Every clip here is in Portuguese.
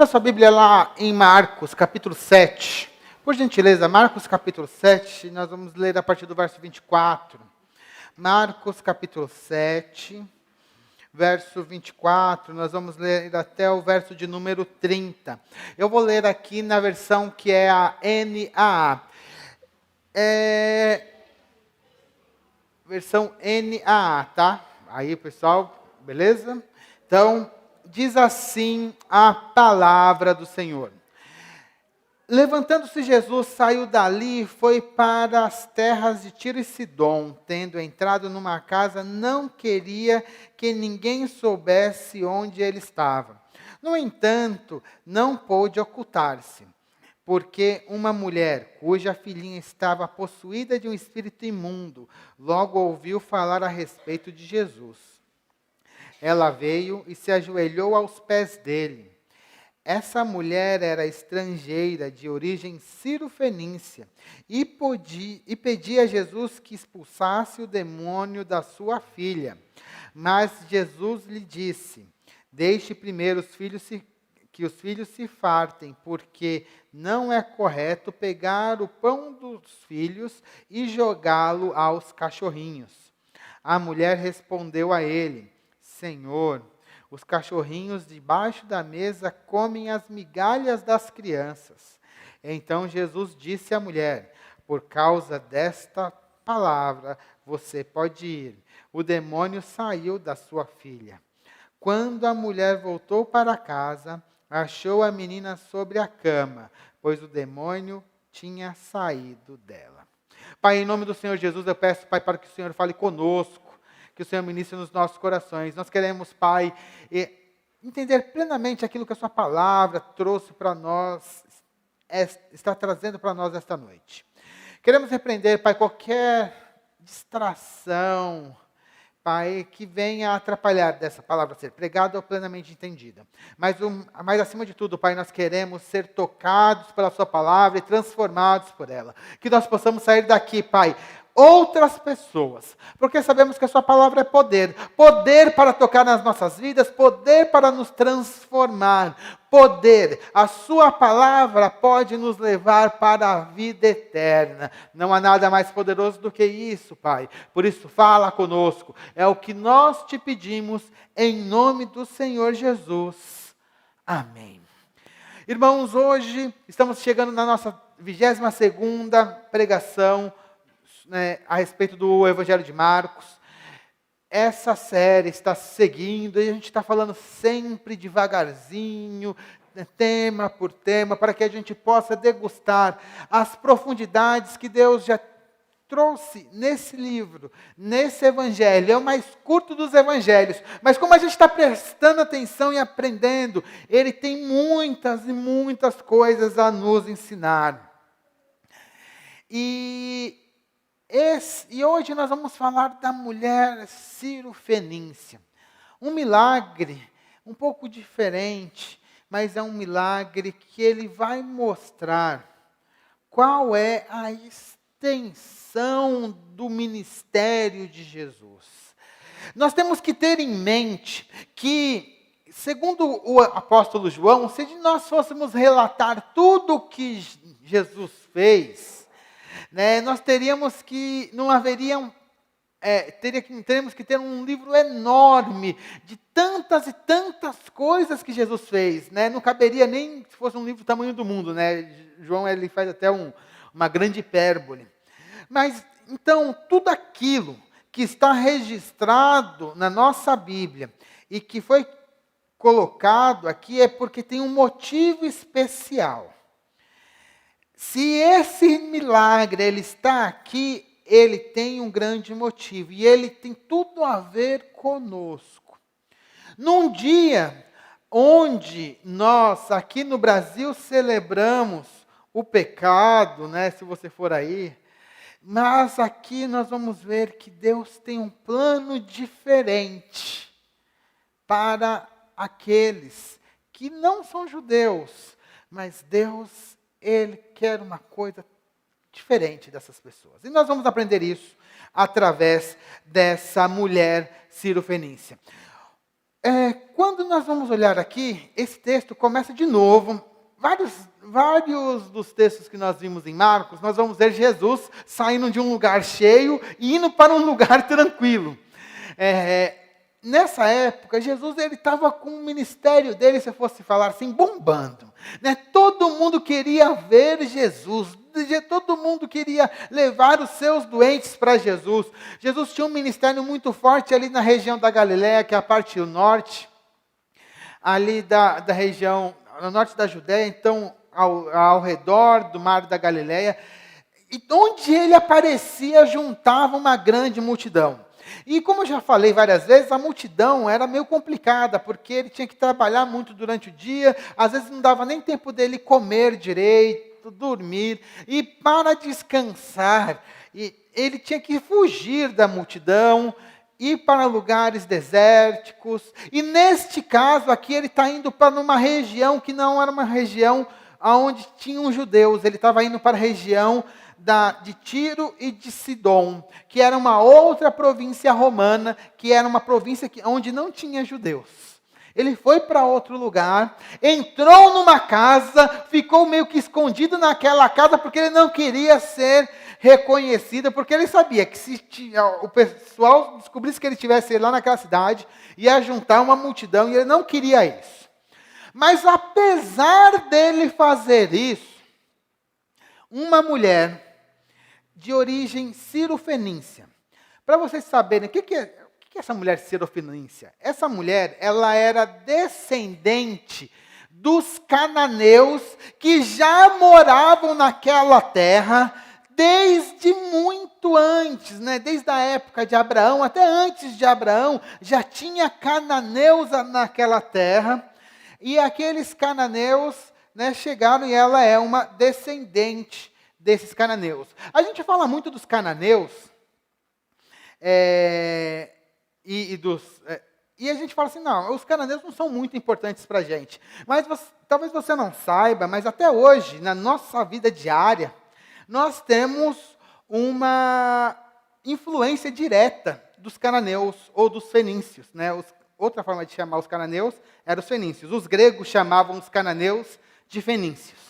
Abra sua Bíblia lá em Marcos, capítulo 7. Por gentileza, Marcos, capítulo 7, nós vamos ler a partir do verso 24. Marcos, capítulo 7, verso 24, nós vamos ler até o verso de número 30. Eu vou ler aqui na versão que é a NAA. Versão NAA, tá? Aí, pessoal, beleza? Então, diz assim a palavra do Senhor. Levantando-se Jesus, saiu dali e foi para as terras de Tiro e Sidom. Tendo entrado numa casa, não queria que ninguém soubesse onde ele estava. No entanto, não pôde ocultar-se, porque uma mulher, cuja filhinha estava possuída de um espírito imundo, logo ouviu falar a respeito de Jesus. Ela veio e se ajoelhou aos pés dele. Essa mulher era estrangeira, de origem sírio-fenícia, e pedia a Jesus que expulsasse o demônio da sua filha. Mas Jesus lhe disse: deixe primeiro que os filhos se fartem, porque não é correto pegar o pão dos filhos e jogá-lo aos cachorrinhos. A mulher respondeu a ele: Senhor, os cachorrinhos debaixo da mesa comem as migalhas das crianças. Então Jesus disse à mulher: por causa desta palavra, você pode ir. O demônio saiu da sua filha. Quando a mulher voltou para casa, achou a menina sobre a cama, pois o demônio tinha saído dela. Pai, em nome do Senhor Jesus, eu peço, Pai, para que o Senhor fale conosco, que o Senhor ministre nos nossos corações. Nós queremos, Pai, entender plenamente aquilo que a sua palavra trouxe para nós, está trazendo para nós esta noite. Queremos repreender, Pai, qualquer distração, Pai, que venha atrapalhar dessa palavra ser pregada ou plenamente entendida. Mas acima de tudo, Pai, nós queremos ser tocados pela sua palavra e transformados por ela. Que nós possamos sair daqui, Pai, outras pessoas, porque sabemos que a sua palavra é poder, poder para tocar nas nossas vidas, poder para nos transformar, poder, a sua palavra pode nos levar para a vida eterna, não há nada mais poderoso do que isso, Pai, por isso fala conosco, é o que nós te pedimos, em nome do Senhor Jesus, amém. Irmãos, hoje estamos chegando na nossa 22ª pregação, a respeito do Evangelho de Marcos. Essa série está seguindo, e a gente está falando sempre devagarzinho, tema por tema, para que a gente possa degustar as profundidades que Deus já trouxe nesse livro, nesse Evangelho. É o mais curto dos Evangelhos, mas como a gente está prestando atenção e aprendendo, ele tem muitas e muitas coisas a nos ensinar. E hoje nós vamos falar da mulher sírio-fenícia. Um milagre um pouco diferente, mas é um milagre que ele vai mostrar qual é a extensão do ministério de Jesus. Nós temos que ter em mente que, segundo o apóstolo João, se nós fôssemos relatar tudo o que Jesus fez, nós teríamos que, teríamos que ter um livro enorme de tantas e tantas coisas que Jesus fez, não caberia nem se fosse um livro do tamanho do mundo, João ele faz até uma grande hipérbole. Mas, então, tudo aquilo que está registrado na nossa Bíblia e que foi colocado aqui é porque tem um motivo especial. Se esse milagre ele está aqui, ele tem um grande motivo. E ele tem tudo a ver conosco. Num dia onde nós, aqui no Brasil, celebramos o pecado, se você for aí. Mas aqui nós vamos ver que Deus tem um plano diferente para aqueles que não são judeus. Mas Deus, Ele quer uma coisa diferente dessas pessoas. E nós vamos aprender isso através dessa mulher sírio-fenícia. Quando nós vamos olhar aqui, esse texto começa de novo. Vários dos textos que nós vimos em Marcos, nós vamos ver Jesus saindo de um lugar cheio e indo para um lugar tranquilo. Nessa época, Jesus estava com o ministério dele, se eu fosse falar assim, bombando. Né? Todo mundo queria ver Jesus, todo mundo queria levar os seus doentes para Jesus. Jesus tinha um ministério muito forte ali na região da Galileia, que é a parte do norte, ali da região, no norte da Judéia, então ao redor do mar da Galileia. E onde ele aparecia, juntava uma grande multidão. E como eu já falei várias vezes, a multidão era meio complicada, porque ele tinha que trabalhar muito durante o dia, às vezes não dava nem tempo dele comer direito, dormir, e para descansar, ele tinha que fugir da multidão, ir para lugares desérticos, e neste caso aqui ele está indo para uma região que não era uma região onde tinham judeus, ele estava indo para a região de Tiro e de Sidom, que era uma outra província romana, que era uma província onde não tinha judeus. Ele foi para outro lugar, entrou numa casa, ficou meio que escondido naquela casa, porque ele não queria ser reconhecido, porque ele sabia que se o pessoal descobrisse que ele estivesse lá naquela cidade, ia juntar uma multidão, e ele não queria isso. Mas apesar dele fazer isso, uma mulher de origem cirofenícia. Para vocês saberem, o que é essa mulher cirofenícia? Essa mulher, ela era descendente dos cananeus que já moravam naquela terra desde muito antes, né? Desde a época de Abraão, até antes de Abraão, já tinha cananeus naquela terra, e aqueles cananeus, né, chegaram, e ela é uma descendente desses cananeus. A gente fala muito dos cananeus, e a gente fala assim, não, os cananeus não são muito importantes para a gente. Mas talvez você não saiba, mas até hoje, na nossa vida diária, nós temos uma influência direta dos cananeus ou dos fenícios. Né? Outra forma de chamar os cananeus era os fenícios. Os gregos chamavam os cananeus de fenícios.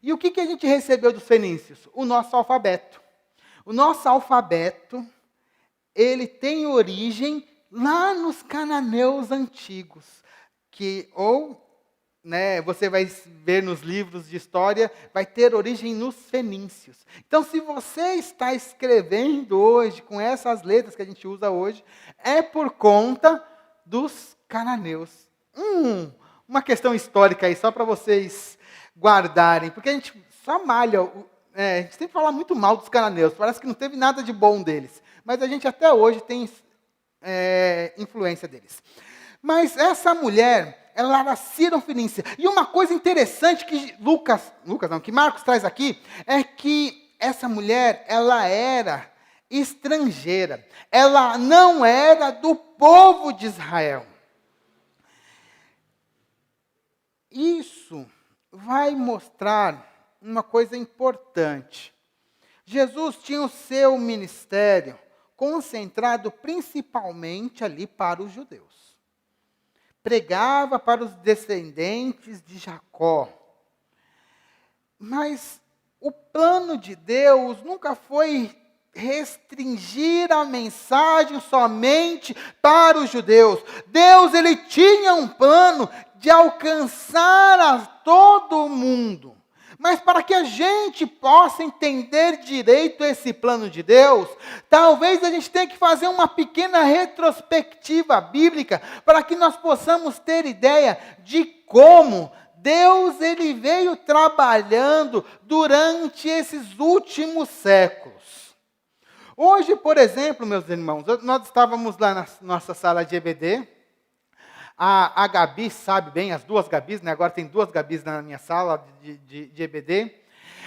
E o que a gente recebeu dos fenícios? O nosso alfabeto. O nosso alfabeto, ele tem origem lá nos cananeus antigos, você vai ver nos livros de história, vai ter origem nos fenícios. Então, se você está escrevendo hoje, com essas letras que a gente usa hoje, é por conta dos cananeus. Uma questão histórica aí, só para vocês guardarem, porque a gente só malha, a gente sempre fala muito mal dos cananeus, parece que não teve nada de bom deles, mas a gente até hoje tem influência deles. Mas essa mulher, ela era cirofenícia, e uma coisa interessante que que Marcos traz aqui, é que essa mulher, ela era estrangeira, ela não era do povo de Israel. Isso vai mostrar uma coisa importante. Jesus tinha o seu ministério concentrado principalmente ali para os judeus. Pregava para os descendentes de Jacó. Mas o plano de Deus nunca foi restringir a mensagem somente para os judeus. Deus, ele tinha um plano de alcançar a todo mundo. Mas para que a gente possa entender direito esse plano de Deus, talvez a gente tenha que fazer uma pequena retrospectiva bíblica, para que nós possamos ter ideia de como Deus ele veio trabalhando durante esses últimos séculos. Hoje, por exemplo, meus irmãos, nós estávamos lá na nossa sala de EBD. A Gabi sabe bem, as duas Gabis, né? Agora tem duas Gabis na minha sala de EBD.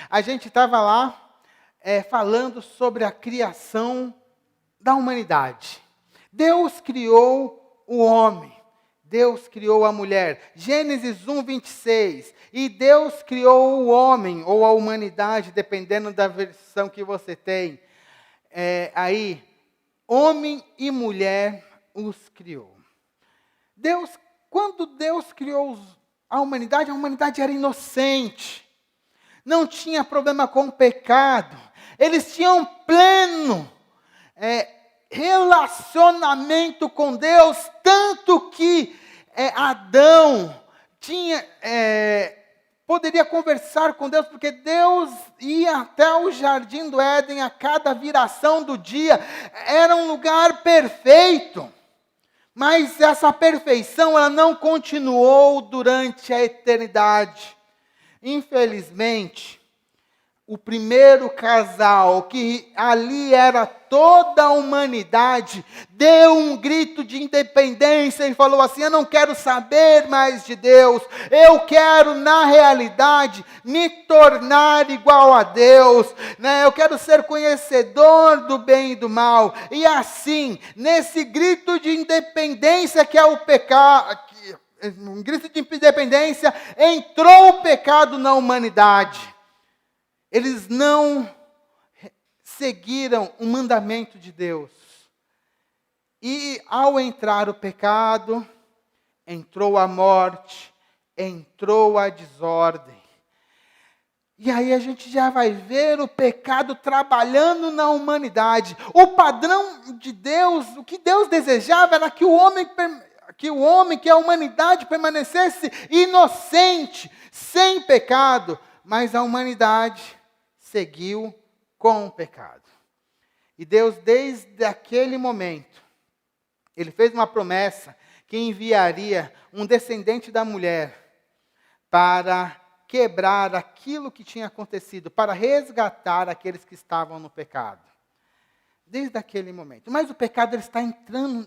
A gente estava lá falando sobre a criação da humanidade. Deus criou o homem, Deus criou a mulher. Gênesis 1, 26. E Deus criou o homem, ou a humanidade, dependendo da versão que você tem. Homem e mulher os criou. Quando Deus criou a humanidade era inocente. Não tinha problema com o pecado. Eles tinham pleno relacionamento com Deus, tanto que Adão poderia conversar com Deus, porque Deus ia até o jardim do Éden a cada viração do dia. Era um lugar perfeito. Mas essa perfeição ela não continuou durante a eternidade. Infelizmente, o primeiro casal, que ali era toda a humanidade, deu um grito de independência e falou assim: eu não quero saber mais de Deus, eu quero, na realidade, me tornar igual a Deus, né? Eu quero ser conhecedor do bem e do mal. E assim, nesse grito de independência que é o pecado, um grito de independência, entrou o pecado na humanidade. Eles não seguiram o mandamento de Deus. E ao entrar o pecado, entrou a morte, entrou a desordem. E aí a gente já vai ver o pecado trabalhando na humanidade. O padrão de Deus, o que Deus desejava era que que a humanidade permanecesse inocente, sem pecado. Mas a humanidade seguiu com o pecado. E Deus, desde aquele momento, Ele fez uma promessa que enviaria um descendente da mulher para quebrar aquilo que tinha acontecido, para resgatar aqueles que estavam no pecado. Desde aquele momento. Mas o pecado ele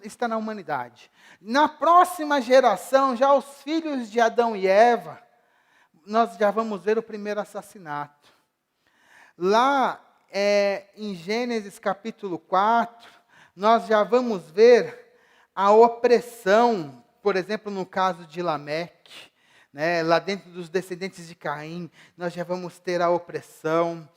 está na humanidade. Na próxima geração, já os filhos de Adão e Eva, nós já vamos ver o primeiro assassinato. Lá em Gênesis capítulo 4, nós já vamos ver a opressão, por exemplo, no caso de Lameque, né, lá dentro dos descendentes de Caim, nós já vamos ter a opressão.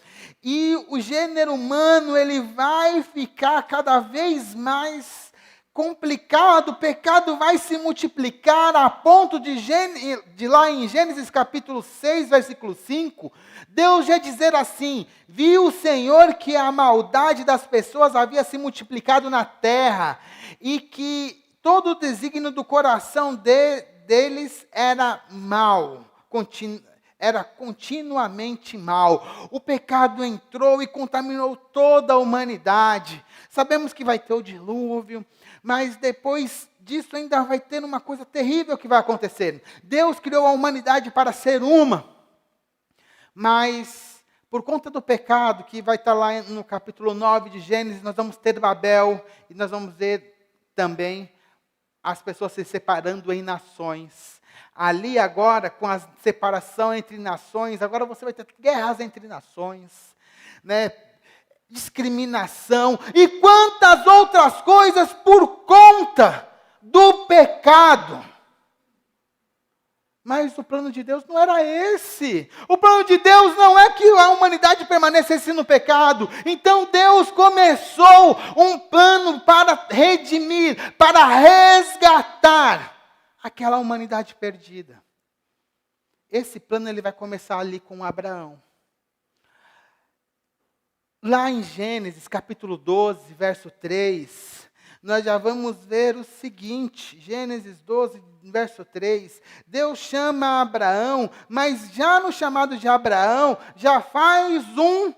E o gênero humano, ele vai ficar cada vez mais complicado, o pecado vai se multiplicar a ponto de lá em Gênesis capítulo 6, versículo 5, Deus já dizer assim: viu o Senhor que a maldade das pessoas havia se multiplicado na terra, e que todo o desígnio do coração deles era mau, era continuamente mal. O pecado entrou e contaminou toda a humanidade. Sabemos que vai ter o dilúvio, mas depois disso ainda vai ter uma coisa terrível que vai acontecer. Deus criou a humanidade para ser uma, mas por conta do pecado, que vai estar lá no capítulo 9 de Gênesis, nós vamos ter Babel, e nós vamos ver também as pessoas se separando em nações. Ali agora, com a separação entre nações, agora você vai ter guerras entre nações, né? Discriminação e quantas outras coisas por conta do pecado. Mas o plano de Deus não era esse. O plano de Deus não é que a humanidade permanecesse no pecado. Então Deus começou um plano para redimir, para resgatar aquela humanidade perdida. Esse plano ele vai começar ali com Abraão. Lá em Gênesis capítulo 12, verso 3, nós já vamos ver o seguinte, Gênesis 12, verso 3, Deus chama Abraão, mas já no chamado de Abraão, já faz um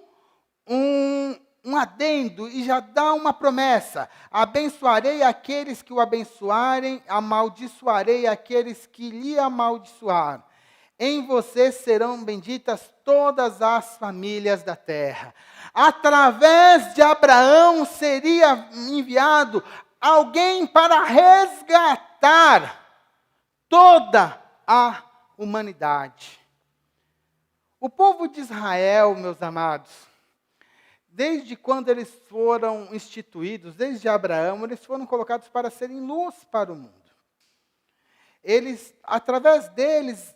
adendo e já dá uma promessa: abençoarei aqueles que o abençoarem, amaldiçoarei aqueles que lhe amaldiçoarem. Em você serão benditas todas as famílias da terra. Através de Abraão seria enviado alguém para resgatar toda a humanidade. O povo de Israel, meus amados, desde quando eles foram instituídos, desde Abraão, eles foram colocados para serem luz para o mundo. Através deles,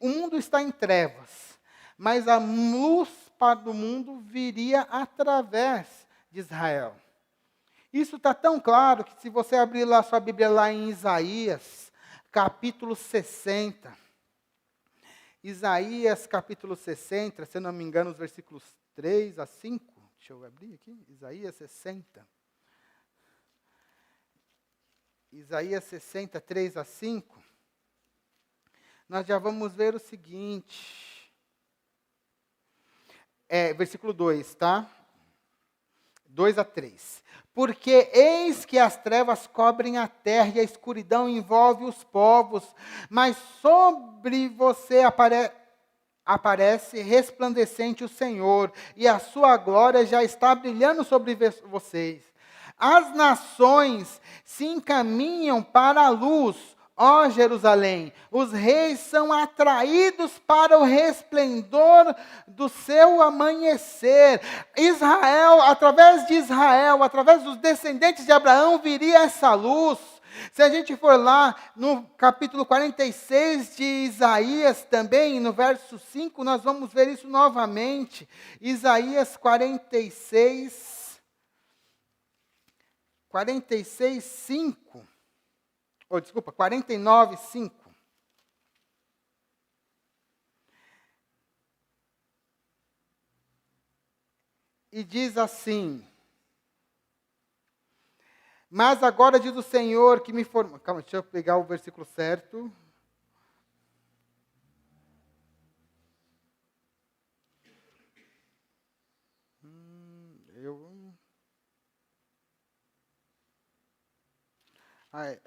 o mundo está em trevas, mas a luz para o mundo viria através de Israel. Isso está tão claro que se você abrir lá sua Bíblia lá em Isaías, capítulo 60. Isaías, capítulo 60, se eu não me engano, os versículos 3 a 5. Deixa eu abrir aqui. Isaías 60. Isaías 60, 3 a 5. Nós já vamos ver o seguinte. Versículo 2, tá? 2 a 3. Porque eis que as trevas cobrem a terra e a escuridão envolve os povos, mas sobre você aparece resplandecente o Senhor, e a sua glória já está brilhando sobre vocês. As nações se encaminham para a luz, ó Jerusalém, os reis são atraídos para o resplendor do seu amanhecer. Israel, através dos descendentes de Abraão, viria essa luz. Se a gente for lá no capítulo 46 de Isaías também, no verso 5, nós vamos ver isso novamente. Isaías 46, 5. 49, 5. E diz assim: mas agora diz o Senhor que me formou. Calma, deixa eu pegar o versículo certo.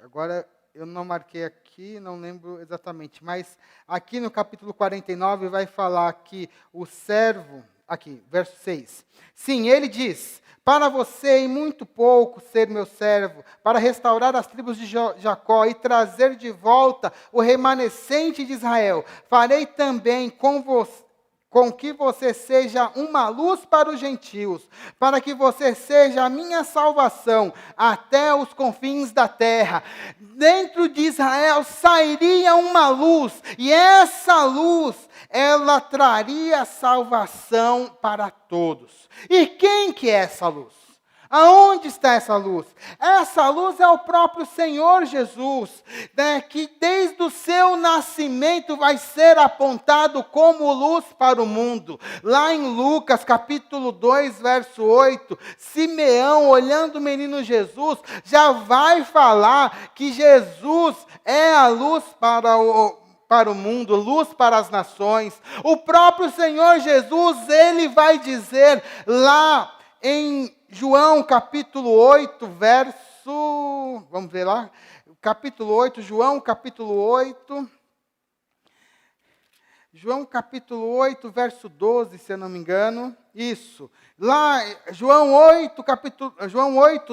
Agora eu não marquei aqui, não lembro exatamente, mas aqui no capítulo 49 vai falar que o servo, aqui, verso 6. Sim, ele diz: para você em muito pouco ser meu servo, para restaurar as tribos de Jacó e trazer de volta o remanescente de Israel, farei também com que você seja uma luz para os gentios, para que você seja a minha salvação até os confins da terra. Dentro de Israel sairia uma luz, e essa luz, ela traria salvação para todos. E quem que é essa luz? Aonde está essa luz? Essa luz é o próprio Senhor Jesus, né, que desde o seu nascimento vai ser apontado como luz para o mundo. Lá em Lucas, capítulo 2, verso 8, Simeão, olhando o menino Jesus, já vai falar que Jesus é a luz para o mundo, luz para as nações. O próprio Senhor Jesus, ele vai dizer lá em João capítulo 8, vamos ver lá, capítulo 8, João capítulo 8, verso 12, se eu não me engano, isso. Lá, João 8,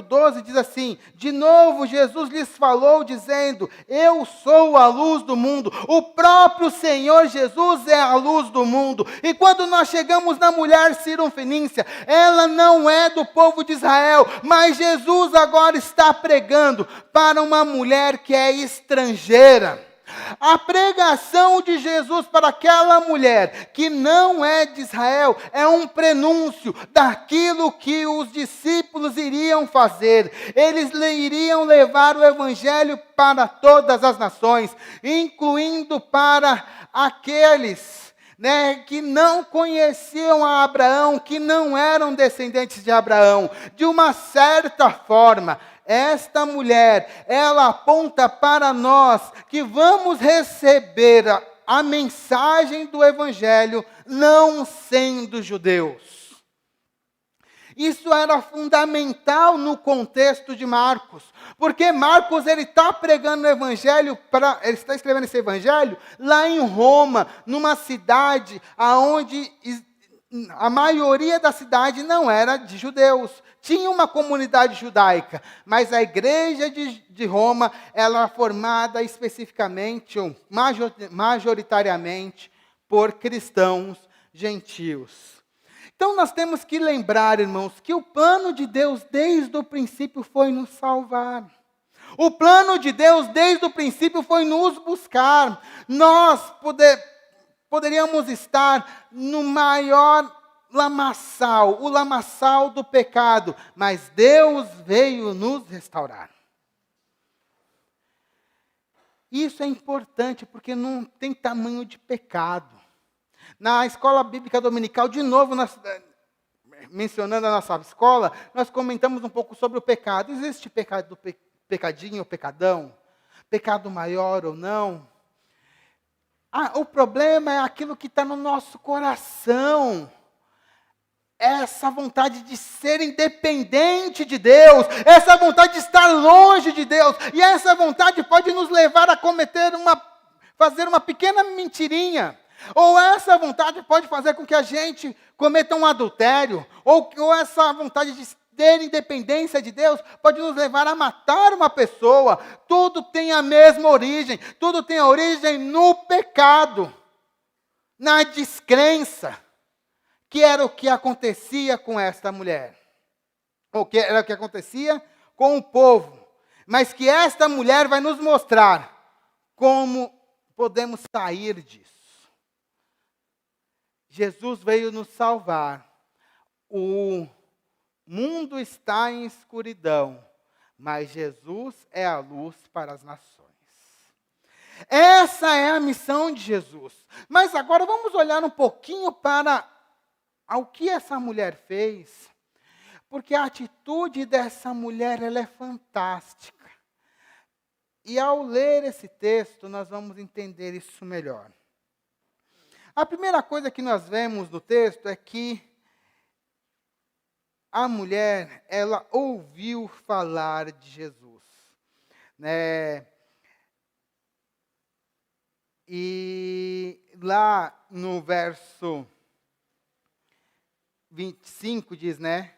12 diz assim: de novo Jesus lhes falou dizendo: eu sou a luz do mundo. O próprio Senhor Jesus é a luz do mundo. E quando nós chegamos na mulher cirunfenícia, ela não é do povo de Israel, mas Jesus agora está pregando para uma mulher que é estrangeira. A pregação de Jesus para aquela mulher que não é de Israel é um prenúncio daquilo que os discípulos iriam fazer. Eles iriam levar o evangelho para todas as nações, incluindo para aqueles, né, que não conheciam a Abraão, que não eram descendentes de Abraão. De uma certa forma, esta mulher, ela aponta para nós que vamos receber a mensagem do Evangelho não sendo judeus. Isso era fundamental no contexto de Marcos, porque Marcos ele está pregando o Evangelho, ele está escrevendo esse Evangelho lá em Roma, numa cidade onde a maioria da cidade não era de judeus. Tinha uma comunidade judaica, mas a igreja de Roma, ela era formada especificamente, ou majoritariamente, por cristãos gentios. Então nós temos que lembrar, irmãos, que o plano de Deus desde o princípio foi nos salvar. O plano de Deus desde o princípio foi nos buscar. Nós poderíamos estar no maior lamaçal, o lamaçal do pecado, mas Deus veio nos restaurar. Isso é importante porque não tem tamanho de pecado. Na escola bíblica dominical, de novo, mencionando a nossa escola, nós comentamos um pouco sobre o pecado. Existe pecado do pecadinho ou pecadão? Pecado maior ou não? O problema é aquilo que está no nosso coração. Essa vontade de ser independente de Deus, essa vontade de estar longe de Deus, e essa vontade pode nos levar a fazer uma pequena mentirinha, ou essa vontade pode fazer com que a gente cometa um adultério, ou essa vontade de ter independência de Deus pode nos levar a matar uma pessoa. Tudo tem a mesma origem, tudo tem a origem no pecado, na descrença, que era o que acontecia com esta mulher, ou que era o que acontecia com o povo, mas que esta mulher vai nos mostrar como podemos sair disso. Jesus veio nos salvar. O mundo está em escuridão, mas Jesus é a luz para as nações. Essa é a missão de Jesus. Mas agora vamos olhar um pouquinho para ao que essa mulher fez, porque a atitude dessa mulher ela é fantástica. E ao ler esse texto, nós vamos entender isso melhor. A primeira coisa que nós vemos no texto é que a mulher, ela ouviu falar de Jesus, né? E lá no verso 25 diz, né?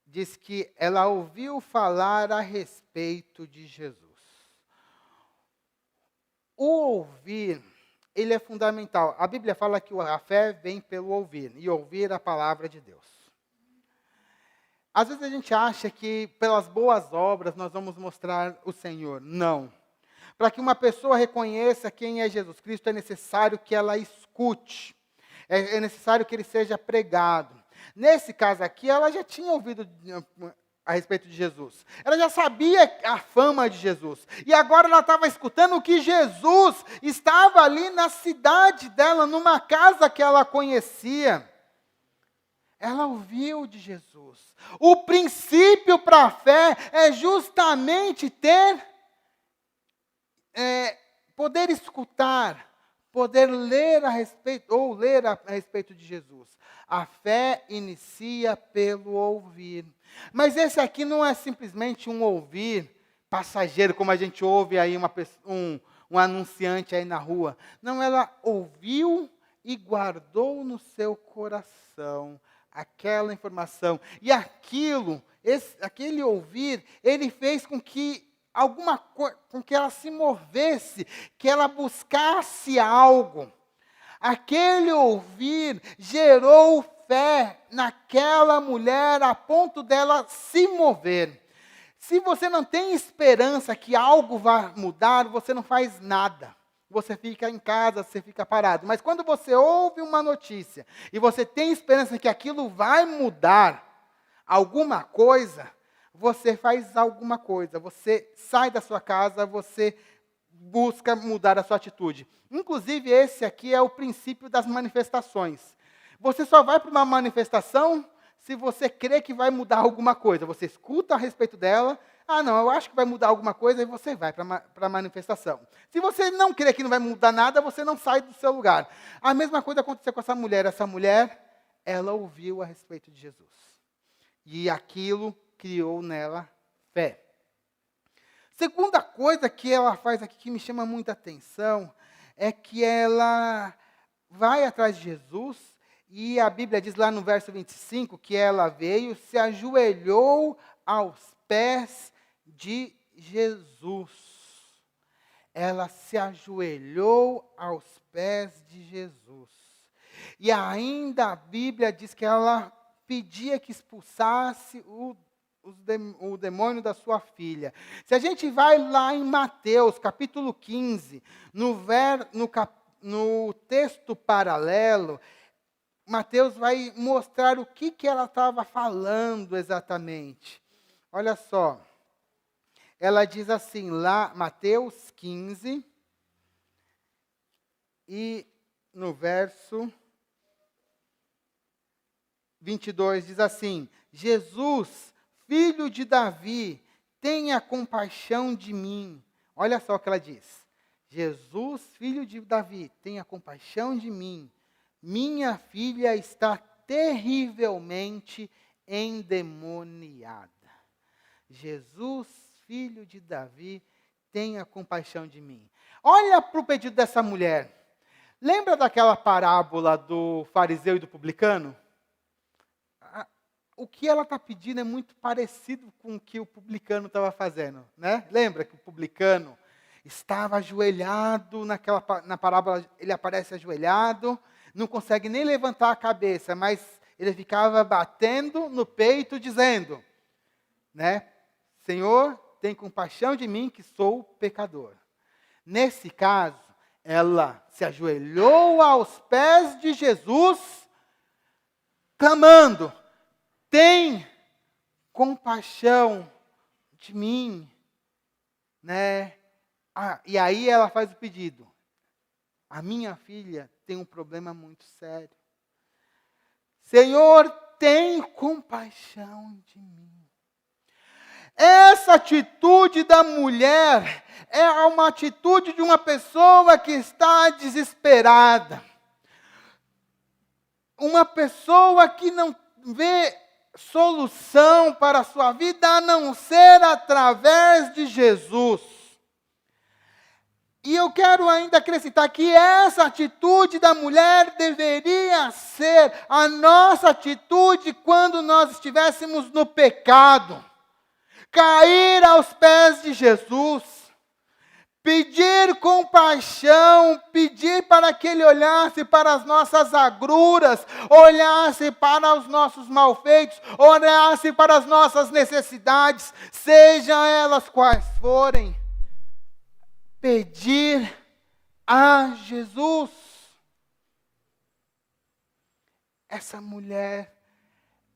Diz que ela ouviu falar a respeito de Jesus. O ouvir, ele é fundamental. A Bíblia fala que a fé vem pelo ouvir, e ouvir a palavra de Deus. Às vezes a gente acha que pelas boas obras nós vamos mostrar o Senhor. Não. Para que uma pessoa reconheça quem é Jesus Cristo, é necessário que ela escute. É necessário que ele seja pregado. Nesse caso aqui, ela já tinha ouvido a respeito de Jesus. Ela já sabia a fama de Jesus. E agora ela estava escutando que Jesus estava ali na cidade dela, numa casa que ela conhecia. Ela ouviu de Jesus. O princípio para a fé é justamente poder escutar, poder ler a respeito, ou ler a respeito de Jesus. A fé inicia pelo ouvir. Mas esse aqui não é simplesmente um ouvir passageiro, como a gente ouve aí um anunciante aí na rua. Não, ela ouviu e guardou no seu coração aquela informação. E aquele ouvir, ele fez com que com que ela se movesse, que ela buscasse algo. Aquele ouvir gerou fé naquela mulher a ponto dela se mover. Se você não tem esperança que algo vá mudar, você não faz nada. Você fica em casa, você fica parado. Mas quando você ouve uma notícia e você tem esperança que aquilo vai mudar alguma coisa, você faz alguma coisa. Você sai da sua casa, você busca mudar a sua atitude. Inclusive, esse aqui é o princípio das manifestações. Você só vai para uma manifestação se você crê que vai mudar alguma coisa. Você escuta a respeito dela, não, eu acho que vai mudar alguma coisa, e você vai para a manifestação. Se você não crê que não vai mudar nada, você não sai do seu lugar. A mesma coisa aconteceu com essa mulher. Essa mulher, ela ouviu a respeito de Jesus. E aquilo criou nela fé. Segunda coisa que ela faz aqui que me chama muita atenção é que ela vai atrás de Jesus e a Bíblia diz lá no verso 25 que ela veio, se ajoelhou aos pés de Jesus. Ela se ajoelhou aos pés de Jesus. E ainda a Bíblia diz que ela pedia que expulsasse o demônio da sua filha. Se a gente vai lá em Mateus, capítulo 15, no texto paralelo, Mateus vai mostrar o que ela estava falando exatamente. Olha só. Ela diz assim, lá, Mateus 15, E no verso 22 diz assim: Jesus, filho de Davi, tenha compaixão de mim. Olha só o que ela diz. Jesus, filho de Davi, tenha compaixão de mim. Minha filha está terrivelmente endemoniada. Jesus, filho de Davi, tenha compaixão de mim. Olha para o pedido dessa mulher. Lembra daquela parábola do fariseu e do publicano? O que ela está pedindo é muito parecido com o que o publicano estava fazendo, né? Lembra que o publicano estava ajoelhado na parábola, ele aparece ajoelhado, não consegue nem levantar a cabeça, mas ele ficava batendo no peito, dizendo, né? Senhor, tem compaixão de mim, que sou pecador. Nesse caso, ela se ajoelhou aos pés de Jesus, clamando: tem compaixão de mim, né? E aí ela faz o pedido. A minha filha tem um problema muito sério. Senhor, tem compaixão de mim. Essa atitude da mulher é uma atitude de uma pessoa que está desesperada. Uma pessoa que não vê solução para a sua vida a não ser através de Jesus. E eu quero ainda acrescentar que essa atitude da mulher deveria ser a nossa atitude quando nós estivéssemos no pecado. Cair aos pés de Jesus, pedir compaixão, pedir para que Ele olhasse para as nossas agruras, olhasse para os nossos malfeitos, olhasse para as nossas necessidades, sejam elas quais forem, pedir a Jesus. Essa mulher,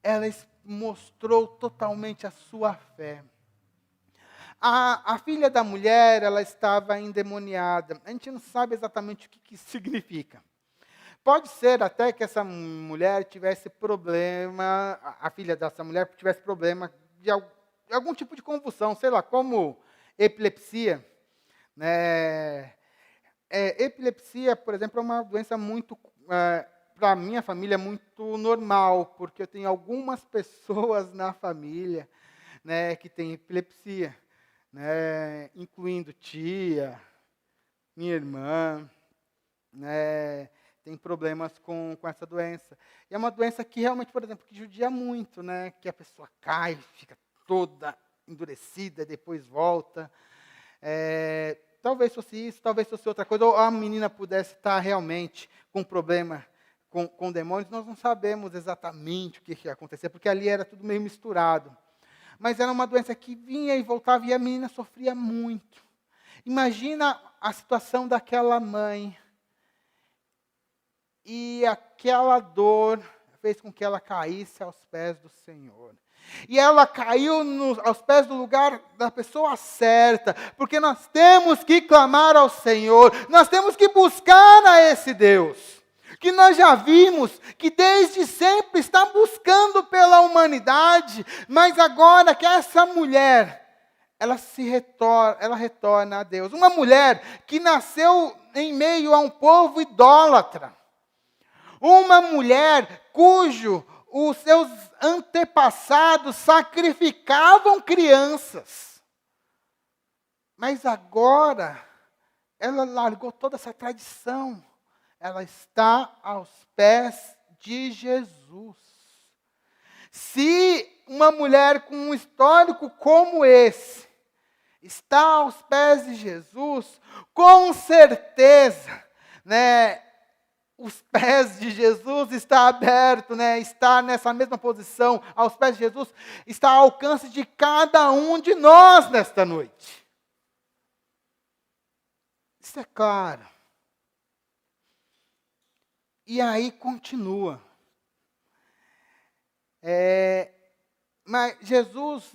ela mostrou totalmente a sua fé. A filha da mulher, ela estava endemoniada. A gente não sabe exatamente o que isso significa. Pode ser até que essa mulher tivesse problema, a filha dessa mulher tivesse problema de algum tipo de convulsão, sei lá, como epilepsia. Né? Epilepsia, por exemplo, é uma doença muito... para a minha família, é muito normal, porque eu tenho algumas pessoas na família, né, que têm epilepsia, né, incluindo tia, minha irmã, né, tem problemas com essa doença. E é uma doença que realmente, por exemplo, que judia muito, né, que a pessoa cai, fica toda endurecida, depois volta. Talvez fosse isso, talvez fosse outra coisa, ou a menina pudesse estar realmente com problema com demônios, nós não sabemos exatamente o que ia acontecer, porque ali era tudo meio misturado. Mas era uma doença que vinha e voltava, e a menina sofria muito. Imagina a situação daquela mãe. E aquela dor fez com que ela caísse aos pés do Senhor. E ela caiu aos pés do lugar da pessoa certa, porque nós temos que clamar ao Senhor, nós temos que buscar a esse Deus, que nós já vimos que desde sempre está buscando pela humanidade, mas agora que essa mulher, ela retorna a Deus. Uma mulher que nasceu em meio a um povo idólatra. Uma mulher os seus antepassados sacrificavam crianças. Mas agora, ela largou toda essa tradição. Ela está aos pés de Jesus. Se uma mulher com um histórico como esse está aos pés de Jesus, com certeza, né, os pés de Jesus está aberto, né, está nessa mesma posição, aos pés de Jesus, está ao alcance de cada um de nós nesta noite. Isso é claro. E aí continua. Mas Jesus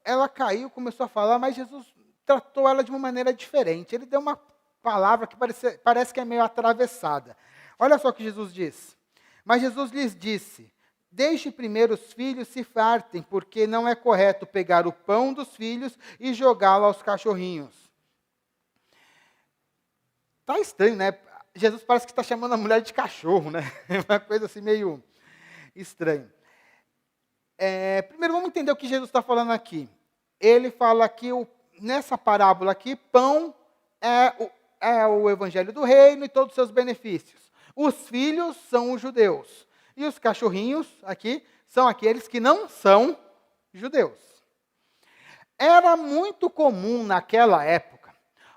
ela caiu, começou a falar, mas Jesus tratou ela de uma maneira diferente. Ele deu uma palavra que parece que é meio atravessada. Olha só o que Jesus diz. Mas Jesus lhes disse: deixe primeiro os filhos se fartem, porque não é correto pegar o pão dos filhos e jogá-lo aos cachorrinhos. Tá estranho, né? Jesus parece que está chamando a mulher de cachorro, né? É uma coisa assim meio estranha. Primeiro vamos entender o que Jesus está falando aqui. Ele fala que nessa parábola aqui, pão é o evangelho do reino e todos os seus benefícios. Os filhos são os judeus. E os cachorrinhos aqui são aqueles que não são judeus. Era muito comum naquela época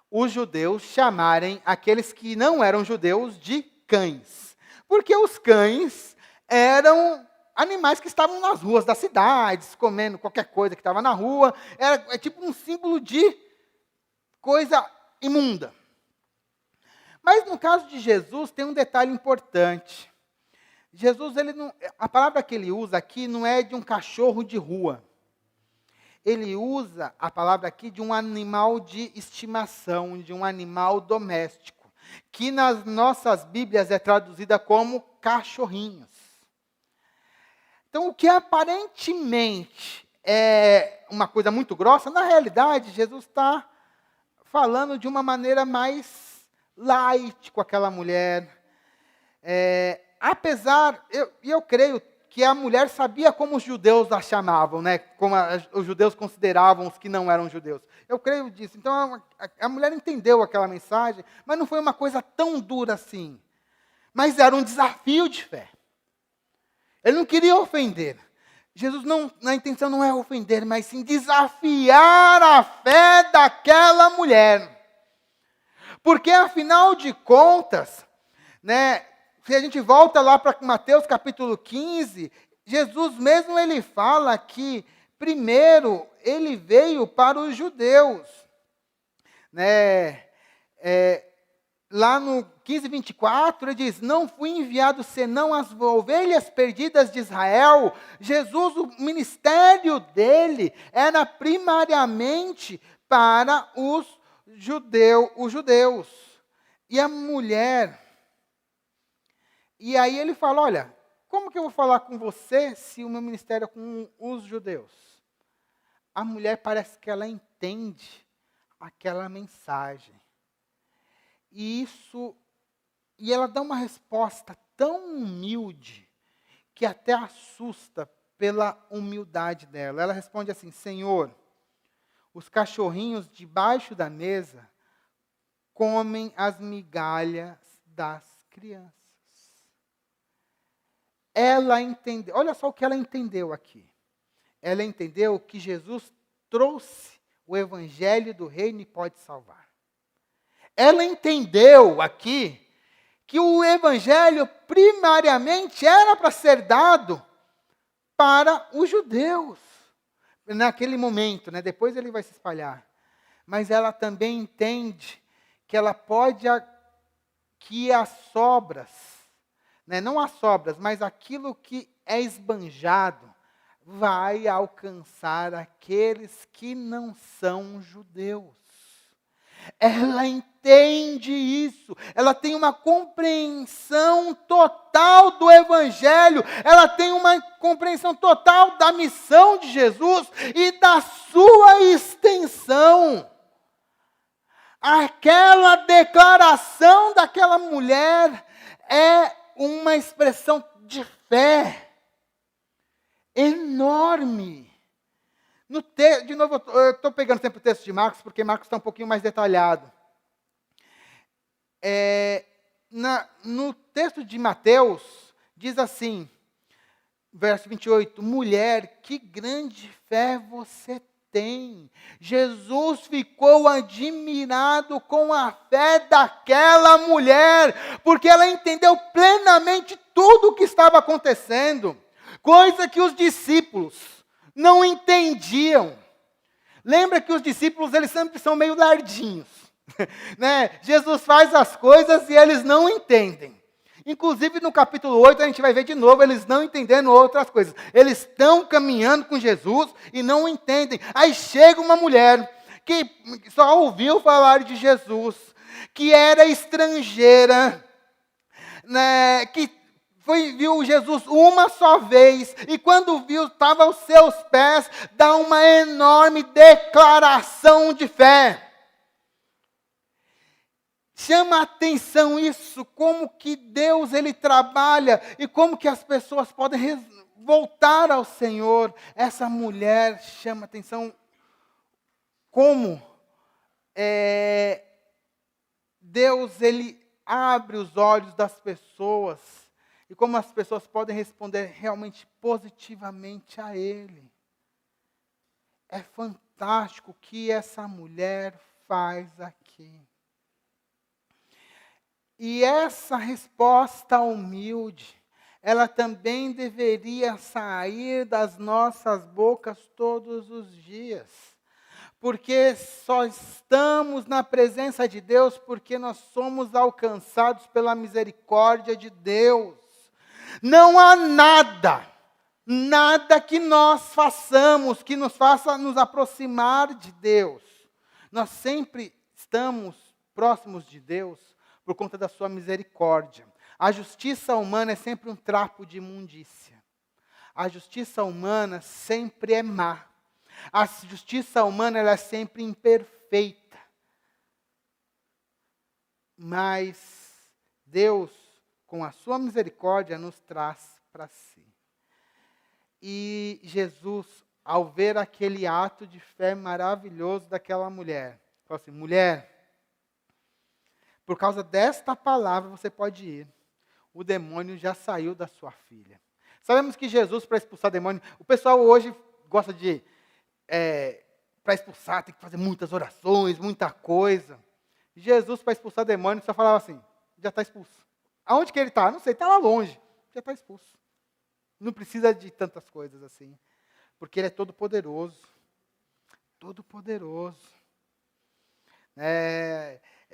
os judeus chamarem aqueles que não eram judeus de cães. Porque os cães eram animais que estavam nas ruas das cidades, comendo qualquer coisa que estava na rua. É tipo um símbolo de coisa imunda. Mas no caso de Jesus tem um detalhe importante. Jesus, a palavra que ele usa aqui não é de um cachorro de rua. Ele usa a palavra aqui de um animal de estimação, de um animal doméstico, que nas nossas Bíblias é traduzida como cachorrinhos. Então, o que aparentemente é uma coisa muito grossa, na realidade, Jesus está falando de uma maneira mais light com aquela mulher. Eu creio que a mulher sabia como os judeus a chamavam, né? Como os judeus consideravam os que não eram judeus. Eu creio disso. Então, a mulher entendeu aquela mensagem, mas não foi uma coisa tão dura assim. Mas era um desafio de fé. Ele não queria ofender. Jesus, a intenção não é ofender, mas sim desafiar a fé daquela mulher. Porque, afinal de contas, né, se a gente volta lá para Mateus capítulo 15, Jesus mesmo ele fala que, primeiro, ele veio para os judeus. Né? Lá no 15, 24, ele diz: não fui enviado senão as ovelhas perdidas de Israel. Jesus, o ministério dele era primariamente para os judeus. E a mulher... E aí ele fala: olha, como que eu vou falar com você se o meu ministério é com os judeus? A mulher parece que ela entende aquela mensagem. E ela dá uma resposta tão humilde que até assusta pela humildade dela. Ela responde assim: Senhor, os cachorrinhos debaixo da mesa comem as migalhas das crianças. Ela entendeu, olha só o que ela entendeu aqui. Ela entendeu que Jesus trouxe o evangelho do reino e pode salvar. Ela entendeu aqui que o evangelho primariamente era para ser dado para os judeus. Naquele momento, né? Depois ele vai se espalhar. Mas ela também entende que ela pode, que as sobras, né? Não as sobras, mas aquilo que é esbanjado, vai alcançar aqueles que não são judeus. Ela entende isso, ela tem uma compreensão total do Evangelho, ela tem uma compreensão total da missão de Jesus e da sua extensão. Aquela declaração daquela mulher é uma expressão de fé enorme. De novo, eu estou pegando sempre o texto de Marcos, porque Marcos está um pouquinho mais detalhado. No texto de Mateus, diz assim, verso 28, mulher, que grande fé você tem. Jesus ficou admirado com a fé daquela mulher, porque ela entendeu plenamente tudo o que estava acontecendo, coisa que os discípulos não entendiam. Lembra que os discípulos, eles sempre são meio lardinhos. Né? Jesus faz as coisas e eles não entendem. Inclusive no capítulo 8 a gente vai ver de novo eles não entendendo outras coisas. Eles estão caminhando com Jesus e não entendem. Aí chega uma mulher que só ouviu falar de Jesus, que era estrangeira, né, que viu Jesus uma só vez, e quando viu, estava aos seus pés, dá uma enorme declaração de fé. Chama a atenção isso, como que Deus ele trabalha, e como que as pessoas podem voltar ao Senhor. Essa mulher chama a atenção, como Deus ele abre os olhos das pessoas, e como as pessoas podem responder realmente positivamente a Ele. É fantástico o que essa mulher faz aqui. E essa resposta humilde, ela também deveria sair das nossas bocas todos os dias. Porque só estamos na presença de Deus porque nós somos alcançados pela misericórdia de Deus. Não há nada que nós façamos que nos faça nos aproximar de Deus. Nós sempre estamos próximos de Deus por conta da sua misericórdia. A justiça humana é sempre um trapo de imundícia. A justiça humana sempre é má. A justiça humana ela é sempre imperfeita. Mas Deus, com a sua misericórdia, nos traz para si. E Jesus, ao ver aquele ato de fé maravilhoso daquela mulher, falou assim: mulher, por causa desta palavra você pode ir. O demônio já saiu da sua filha. Sabemos que Jesus, para expulsar demônio, o pessoal hoje gosta de, para expulsar, tem que fazer muitas orações, muita coisa. Jesus, para expulsar demônio, só falava assim: já está expulso. Aonde que ele está? Não sei, está lá longe. Já está expulso. Não precisa de tantas coisas assim. Porque ele é todo poderoso. Todo poderoso.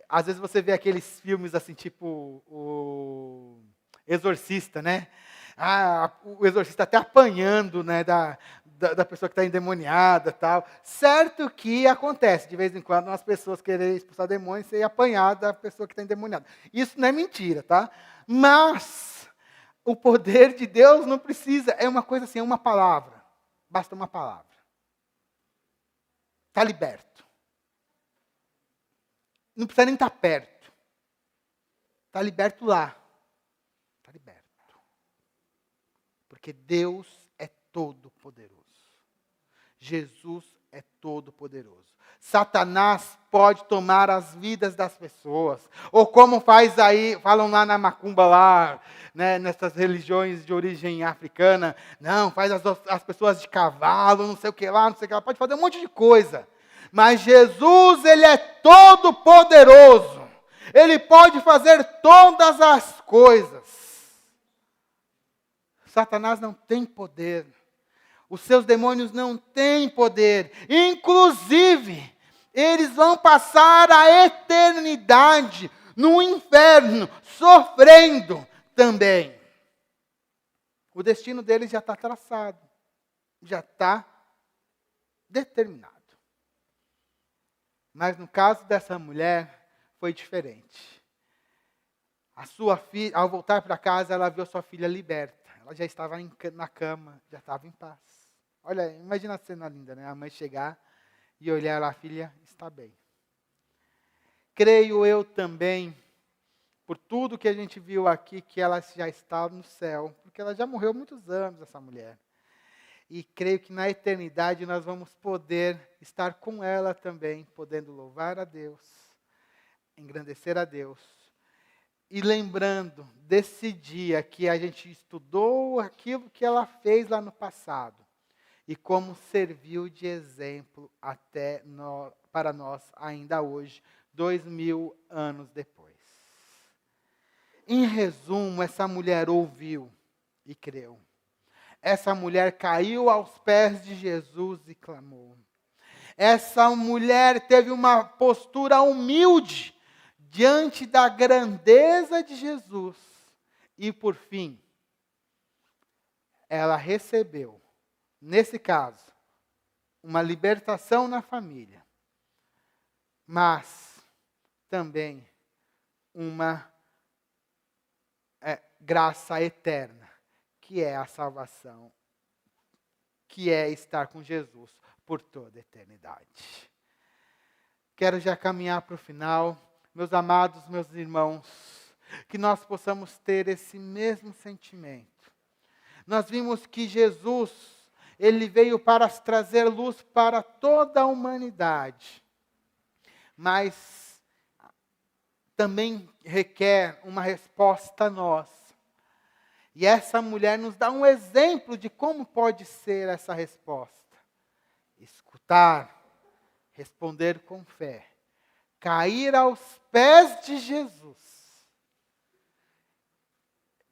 Às vezes você vê aqueles filmes assim, tipo o Exorcista, né? O exorcista até apanhando, né, da pessoa que está endemoniada e tal. Certo que acontece, de vez em quando, as pessoas querem expulsar demônios e apanhar da pessoa que está endemoniada. Isso não é mentira, tá? Mas o poder de Deus não precisa, é uma coisa assim, é uma palavra. Basta uma palavra. Está liberto. Não precisa nem estar perto. Está liberto lá. Está liberto. Porque Deus é todo poderoso. Jesus é todo poderoso. Satanás pode tomar as vidas das pessoas. Ou como faz aí, falam lá na macumba, lá, né, nessas religiões de origem africana. Não, faz as pessoas de cavalo, não sei o que lá, não sei o que lá. Pode fazer um monte de coisa. Mas Jesus, Ele é todo poderoso. Ele pode fazer todas as coisas. Satanás não tem poder. Os seus demônios não têm poder. Inclusive, eles vão passar a eternidade no inferno, sofrendo também. O destino deles já está traçado. Já está determinado. Mas no caso dessa mulher, foi diferente. A sua filha, ao voltar para casa, ela viu a sua filha liberta. Ela já estava na cama, já estava em paz. Olha, imagina a cena linda, né? A mãe chegar e olhar, a filha está bem. Creio eu também, por tudo que a gente viu aqui, que ela já está no céu. Porque ela já morreu há muitos anos, essa mulher. E creio que na eternidade nós vamos poder estar com ela também, podendo louvar a Deus, engrandecer a Deus. E lembrando desse dia que a gente estudou aquilo que ela fez lá no passado. E como serviu de exemplo para nós ainda hoje, 2000 anos depois. Em resumo, essa mulher ouviu e creu. Essa mulher caiu aos pés de Jesus e clamou. Essa mulher teve uma postura humilde diante da grandeza de Jesus. E por fim, ela recebeu, nesse caso, uma libertação na família. Mas também uma graça eterna, que é a salvação, que é estar com Jesus por toda a eternidade. Quero já caminhar para o final. Meus amados, meus irmãos, que nós possamos ter esse mesmo sentimento. Nós vimos que Jesus, ele veio para trazer luz para toda a humanidade, mas também requer uma resposta nossa. E essa mulher nos dá um exemplo de como pode ser essa resposta. Escutar, responder com fé, cair aos pés de Jesus,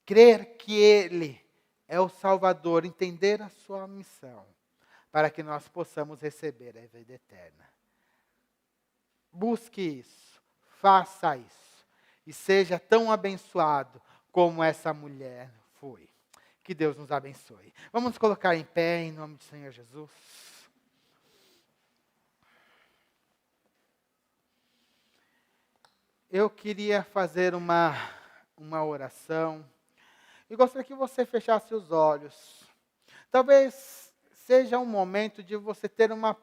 crer que Ele é o Salvador, entender a sua missão, para que nós possamos receber a vida eterna. Busque isso, faça isso, e seja tão abençoado como essa mulher foi. Que Deus nos abençoe. Vamos nos colocar em pé em nome do Senhor Jesus. Eu queria fazer uma oração. E gostaria que você fechasse os olhos. Talvez seja um momento de você ter uma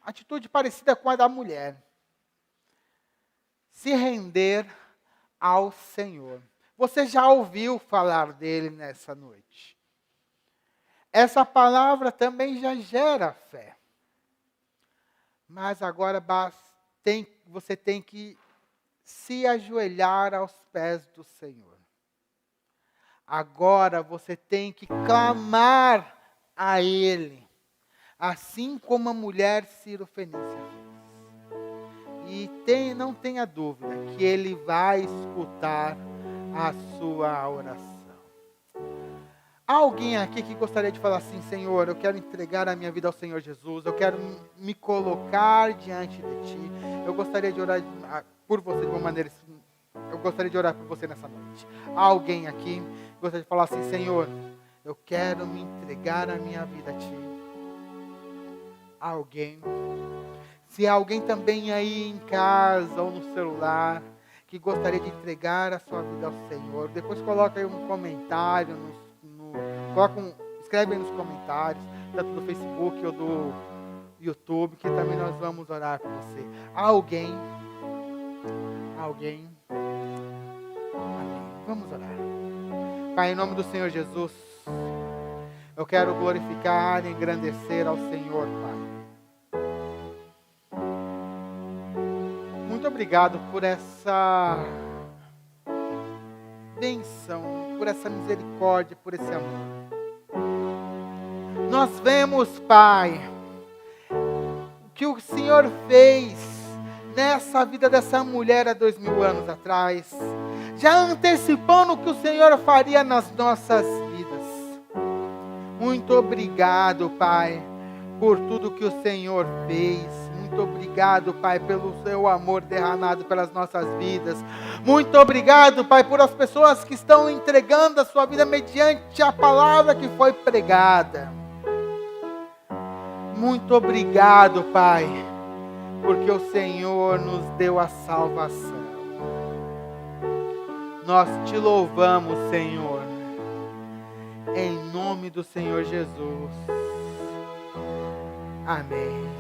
atitude parecida com a da mulher. Se render ao Senhor. Você já ouviu falar dele nessa noite. Essa palavra também já gera fé. Mas agora você tem que se ajoelhar aos pés do Senhor. Agora você tem que clamar a Ele, assim como a mulher Ciro-fenícia fez. E não tenha dúvida que Ele vai escutar a sua oração. Há alguém aqui que gostaria de falar assim: Senhor, eu quero entregar a minha vida ao Senhor Jesus, eu quero me colocar diante de Ti, eu gostaria de orar por você de uma maneira, eu gostaria de orar por você nessa noite. Há alguém aqui que gostaria de falar assim: Senhor, eu quero me entregar a minha vida a Ti. Há alguém? Se há alguém também aí em casa ou no celular que gostaria de entregar a sua vida ao Senhor, depois coloca aí um comentário, escreve aí nos comentários, tanto do Facebook ou do YouTube, que também nós vamos orar por você. Há alguém? Alguém? Amém. Vamos orar. Pai, em nome do Senhor Jesus, eu quero glorificar e engrandecer ao Senhor, Pai. Muito obrigado por essa bênção, por essa misericórdia, por esse amor. Nós vemos, Pai, o que o Senhor fez nessa vida dessa mulher há 2000 anos atrás, já antecipando o que o Senhor faria nas nossas vidas. Muito obrigado, Pai, por tudo que o Senhor fez. Muito obrigado, Pai, pelo seu amor derramado pelas nossas vidas. Muito obrigado, Pai, por as pessoas que estão entregando a sua vida mediante a palavra que foi pregada. Muito obrigado, Pai, porque o Senhor nos deu a salvação. Nós te louvamos, Senhor, em nome do Senhor Jesus. Amém.